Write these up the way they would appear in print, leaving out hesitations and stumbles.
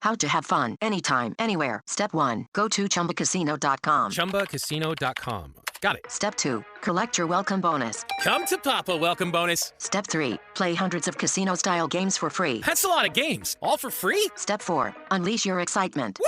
How to have fun anytime, anywhere. Step 1. Go to ChumbaCasino.com. ChumbaCasino.com. Got it. Step 2. Collect your welcome bonus. Come to Papa welcome bonus. Step 3. Play hundreds of casino-style games for free. That's a lot of games. All for free? Step 4. Unleash your excitement.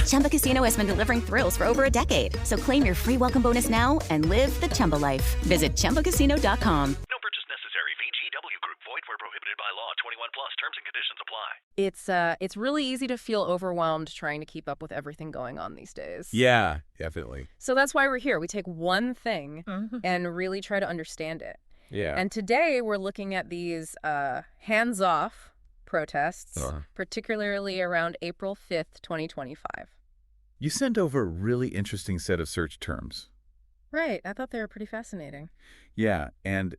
Chumba Casino has been delivering thrills for over a decade. So claim your free welcome bonus now and live the Chumba life. Visit ChumbaCasino.com. No purchase necessary. VGW Group. Void where prohibited by law. 21 plus. Terms and conditions apply. It's really easy to feel overwhelmed trying to keep up with everything going on these days. Yeah, definitely. So that's why we're here. We take one thing and really try to understand it. Yeah. And today we're looking at these hands-off protests, particularly around April 5th, 2025. You sent over a really interesting set of search terms. Right. I thought they were pretty fascinating. Yeah, and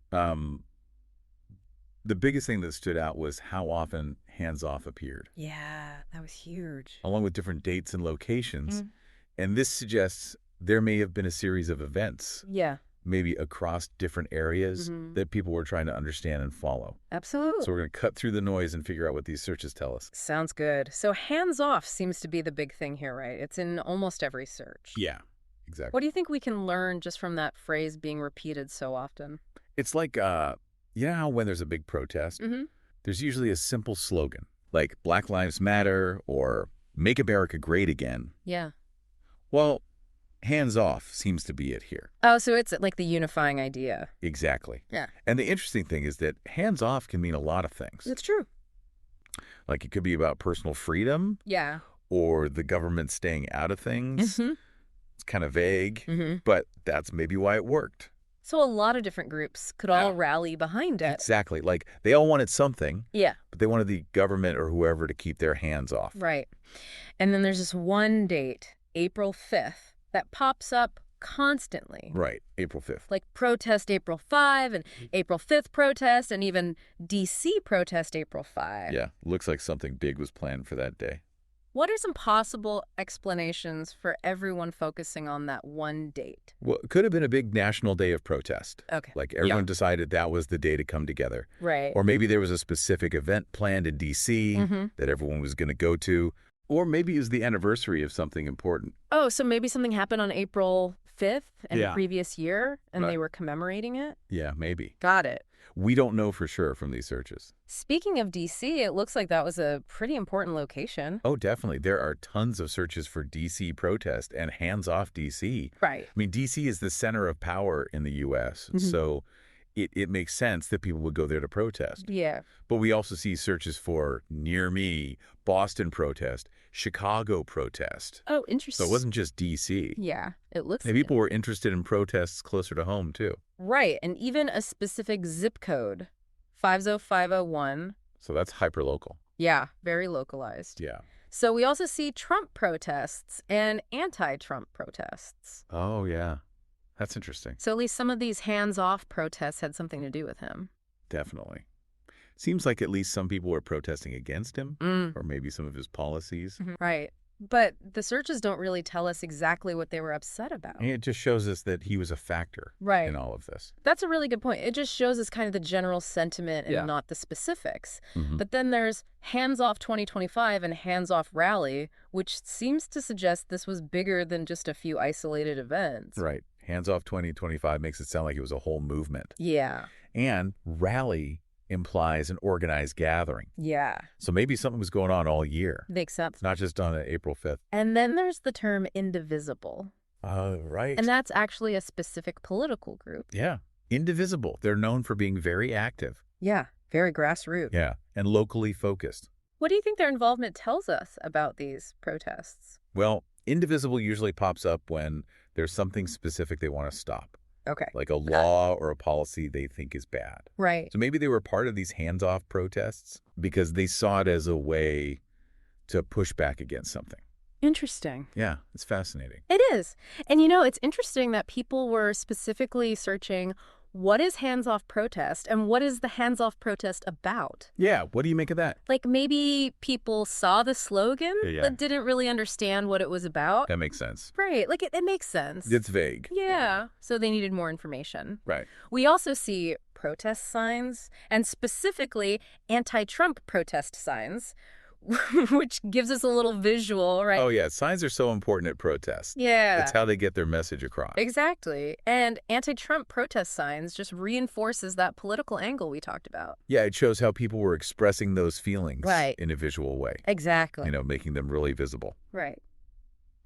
the biggest thing that stood out was how often hands-off appeared. Yeah, that was huge. Along with different dates and locations. And this suggests there may have been a series of events. Yeah. Maybe across different areas that people were trying to understand and follow. Absolutely. So we're going to cut through the noise and figure out what these searches tell us. Sounds good. So hands-off seems to be the big thing here, right? It's in almost every search. Yeah, exactly. What do you think we can learn just from that phrase being repeated so often? It's like, you know how when there's a big protest, there's usually a simple slogan, like Black Lives Matter or Make America Great Again. Yeah. Well, hands off seems to be it here. Oh, so it's like the unifying idea. Exactly. Yeah. And the interesting thing is that hands off can mean a lot of things. It's true. Like it could be about personal freedom. Yeah. Or the government staying out of things. It's kind of vague, but that's maybe why it worked. So a lot of different groups could all rally behind it. Exactly. Like they all wanted something. Yeah. But they wanted the government or whoever to keep their hands off. Right. And then there's this one date, April 5th, that pops up constantly. Right. April 5th. Like protest April 5 and April 5th protest and even D.C. protest April 5. Yeah. Looks like something big was planned for that day. What are some possible explanations for everyone focusing on that one date? Well, it could have been a big national day of protest. Okay. Like everyone decided that was the day to come together. Right. Or maybe there was a specific event planned in D.C. that everyone was going to go to. Or maybe it was the anniversary of something important. Oh, so maybe something happened on April 5th in the previous year and Right. they were commemorating it? Yeah, maybe. Got it. We don't know for sure from these searches. Speaking of D.C., it looks like that was a pretty important location. Oh, definitely. There are tons of searches for D.C. protest and hands-off D.C. Right. I mean, D.C. is the center of power in the U.S., so it makes sense that people would go there to protest. Yeah. But we also see searches for near me, Boston protest, Chicago protest. Oh, interesting. So it wasn't just D.C. Yeah, it looks And people were interested in protests closer to home, too. Right, and even a specific zip code, 50501. So that's hyperlocal. Yeah, very localized. Yeah. So we also see Trump protests and anti-Trump protests. Oh, yeah. That's interesting. So at least some of these hands-off protests had something to do with him. Definitely. Seems like at least some people were protesting against him, or maybe some of his policies. Right. But the searches don't really tell us exactly what they were upset about. And it just shows us that he was a factor in all of this. That's a really good point. It just shows us kind of the general sentiment and not the specifics. But then there's hands-off 2025 and hands-off rally, which seems to suggest this was bigger than just a few isolated events. Right. Hands off 2025 makes it sound like it was a whole movement. Yeah. And rally implies an organized gathering. Yeah. So maybe something was going on all year. Makes sense. Not just on April 5th. And then there's the term indivisible. Right. And that's actually a specific political group. Yeah. Indivisible. They're known for being very active. Yeah. Very grassroots. Yeah. And locally focused. What do you think their involvement tells us about these protests? Well, indivisible usually pops up when there's something specific they want to stop. Okay. Like a law or a policy they think is bad. Right. So maybe they were part of these hands-off protests because they saw it as a way to push back against something. Interesting. Yeah, it's fascinating. It is. And it's interesting that people were specifically searching what is hands-off protest and what is the hands-off protest about? Yeah, what do you make of that? Like maybe people saw the slogan but didn't really understand what it was about. That makes sense. Right. Like it makes sense. It's vague. Yeah. So they needed more information. Right. We also see protest signs and specifically anti-Trump protest signs, which gives us a little visual, right? Oh, yeah. Signs are so important at protests. Yeah. That's how they get their message across. Exactly. And anti-Trump protest signs just reinforces that political angle we talked about. Yeah, it shows how people were expressing those feelings Right. in a visual way. Exactly. Making them really visible. Right.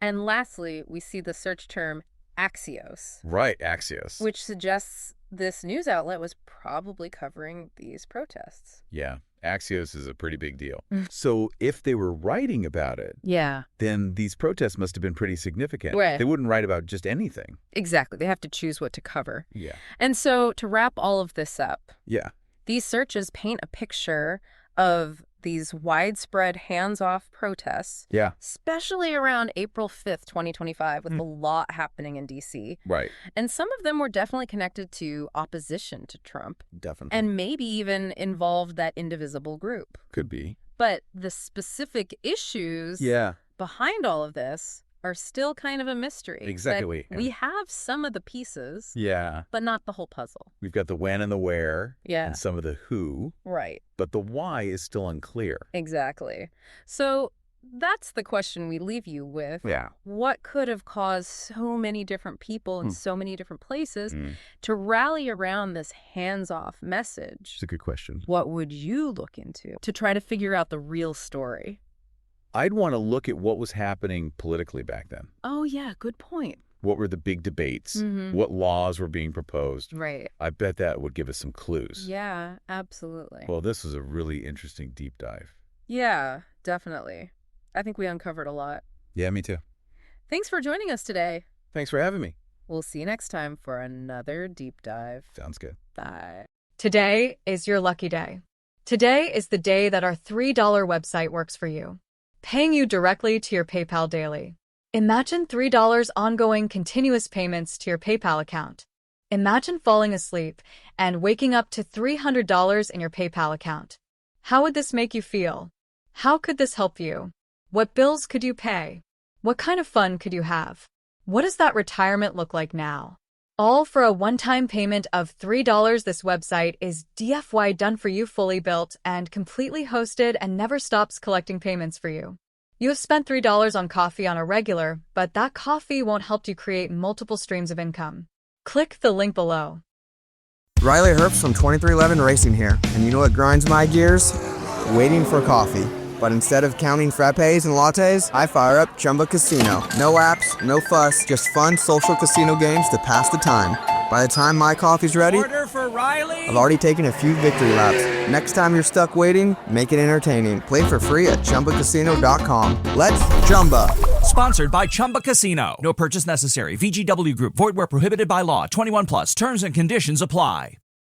And lastly, we see the search term Axios. Right, Axios. Which suggests this news outlet was probably covering these protests. Yeah, Axios is a pretty big deal. So if they were writing about it, Yeah. then these protests must have been pretty significant. Right. They wouldn't write about just anything. Exactly. They have to choose what to cover. Yeah. And so to wrap all of this up, Yeah. these searches paint a picture of these widespread hands-off protests, Yeah. especially around April 5th, 2025, with a lot happening in D.C. Right. And some of them were definitely connected to opposition to Trump Definitely. and maybe even involved that indivisible group. Could be. But the specific issues behind all of this are still kind of a mystery. Exactly. But we have some of the pieces, Yeah. but not the whole puzzle. We've got the when and the where. Yeah. And some of the who. Right. But the why is still unclear. Exactly. So that's the question we leave you with. Yeah. What could have caused so many different people in so many different places to rally around this hands-off message? It's a good question. What would you look into to try to figure out the real story? I'd want to look at what was happening politically back then. Oh, yeah, good point. What were the big debates? What laws were being proposed? Right. I bet that would give us some clues. Yeah, absolutely. Well, this was a really interesting deep dive. Yeah, definitely. I think we uncovered a lot. Yeah, me too. Thanks for joining us today. Thanks for having me. We'll see you next time for another deep dive. Sounds good. Bye. Today is your lucky day. Today is the day that our $3 website works for you, paying you directly to your PayPal daily. Imagine $3 ongoing continuous payments to your PayPal account. Imagine falling asleep and waking up to $300 in your PayPal account. How would this make you feel? How could this help you? What bills could you pay? What kind of fun could you have? What does that retirement look like now? All for a one-time payment of $3. This website is DFY done for you, fully built and completely hosted, and never stops collecting payments for you. You have spent $3 on coffee on a regular, but that coffee won't help you create multiple streams of income. Click the link below. Riley Herbst from 2311 Racing here, and you know what grinds my gears? Waiting for coffee. But instead of counting frappes and lattes, I fire up Chumba Casino. No apps, no fuss, just fun social casino games to pass the time. By the time my coffee's ready, Order for Riley. I've already taken a few victory laps. Next time you're stuck waiting, make it entertaining. Play for free at ChumbaCasino.com. Let's Chumba. Sponsored by Chumba Casino. No purchase necessary. VGW Group. Void where prohibited by law. 21 plus. Terms and conditions apply.